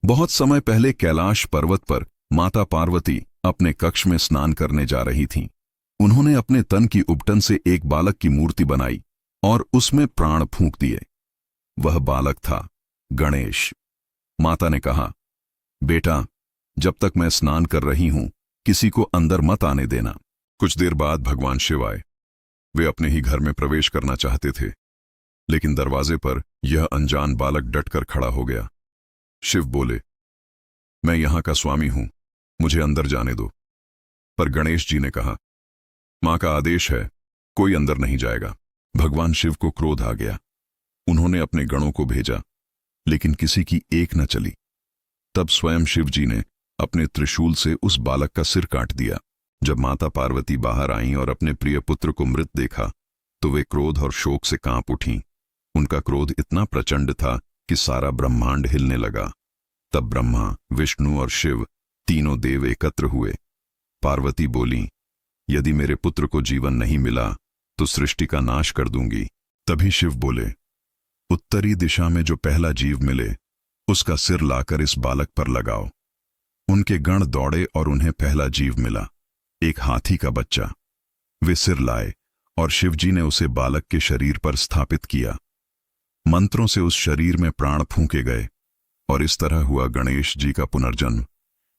बहुत समय पहले कैलाश पर्वत पर माता पार्वती अपने कक्ष में स्नान करने जा रही थीं। उन्होंने अपने तन की उबटन से एक बालक की मूर्ति बनाई और उसमें प्राण फूंक दिए। वह बालक था गणेश। माता ने कहा, बेटा, जब तक मैं स्नान कर रही हूं किसी को अंदर मत आने देना। कुछ देर बाद भगवान शिव आए। वे अपने ही घर में प्रवेश करना चाहते थे, लेकिन दरवाजे पर यह अनजान बालक डटकर खड़ा हो गया। शिव बोले, मैं यहां का स्वामी हूं, मुझे अंदर जाने दो। पर गणेश जी ने कहा, मां का आदेश है, कोई अंदर नहीं जाएगा। भगवान शिव को क्रोध आ गया। उन्होंने अपने गणों को भेजा, लेकिन किसी की एक न चली। तब स्वयं शिव जी ने अपने त्रिशूल से उस बालक का सिर काट दिया। जब माता पार्वती बाहर आईं और अपने प्रिय पुत्र को मृत देखा तो वे क्रोध और शोक से कांप उठीं। उनका क्रोध इतना प्रचंड था कि सारा ब्रह्मांड हिलने लगा। तब ब्रह्मा, विष्णु और शिव तीनों देव एकत्र हुए। पार्वती बोली, यदि मेरे पुत्र को जीवन नहीं मिला तो सृष्टि का नाश कर दूंगी। तभी शिव बोले, उत्तरी दिशा में जो पहला जीव मिले उसका सिर लाकर इस बालक पर लगाओ। उनके गण दौड़े और उन्हें पहला जीव मिला, एक हाथी का बच्चा। वे सिर लाए और शिवजी ने उसे बालक के शरीर पर स्थापित किया। मंत्रों से उस शरीर में प्राण फूंके गए और इस तरह हुआ गणेश जी का पुनर्जन्म,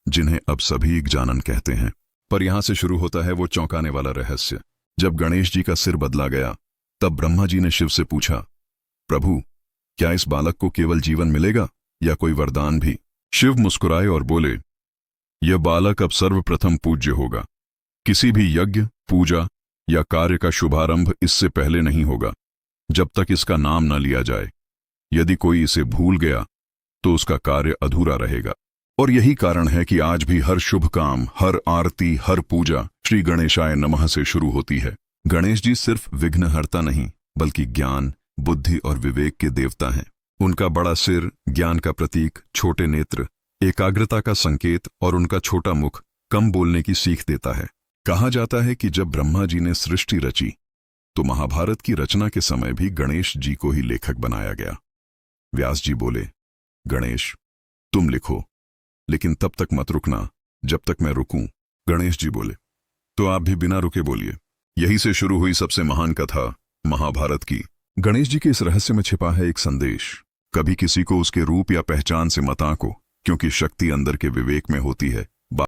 जिन्हें अब सभी गजानन कहते हैं। पर यहां से शुरू होता है वो चौंकाने वाला रहस्य। जब गणेश जी का सिर बदला गया तब ब्रह्मा जी ने शिव से पूछा, प्रभु, क्या इस बालक को केवल जीवन मिलेगा या कोई वरदान भी? शिव मुस्कुराए और बोले, यह बालक अब सर्वप्रथम पूज्य होगा। किसी भी यज्ञ, पूजा या कार्य का शुभारंभ इससे पहले नहीं होगा, जब तक इसका नाम न लिया जाए। यदि कोई इसे भूल गया तो उसका कार्य अधूरा रहेगा। और यही कारण है कि आज भी हर शुभ काम, हर आरती, हर पूजा श्री गणेशाय नमः से शुरू होती है। गणेश जी सिर्फ विघ्नहर्ता नहीं, बल्कि ज्ञान, बुद्धि और विवेक के देवता हैं। उनका बड़ा सिर ज्ञान का प्रतीक, छोटे नेत्र एकाग्रता का संकेत और उनका छोटा मुख कम बोलने की सीख देता है। कहा जाता है कि जब ब्रह्मा जी ने सृष्टि रची तो महाभारत की रचना के समय भी गणेश जी को ही लेखक बनाया गया। व्यास जी बोले, गणेश, तुम लिखो, लेकिन तब तक मत रुकना जब तक मैं रुकूं। गणेश जी बोले, तो आप भी बिना रुके बोलिए। यही से शुरू हुई सबसे महान कथा महाभारत की। गणेश जी के इस रहस्य में छिपा है एक संदेश। कभी किसी को उसके रूप या पहचान से मत आंको, क्योंकि शक्ति अंदर के विवेक में होती है।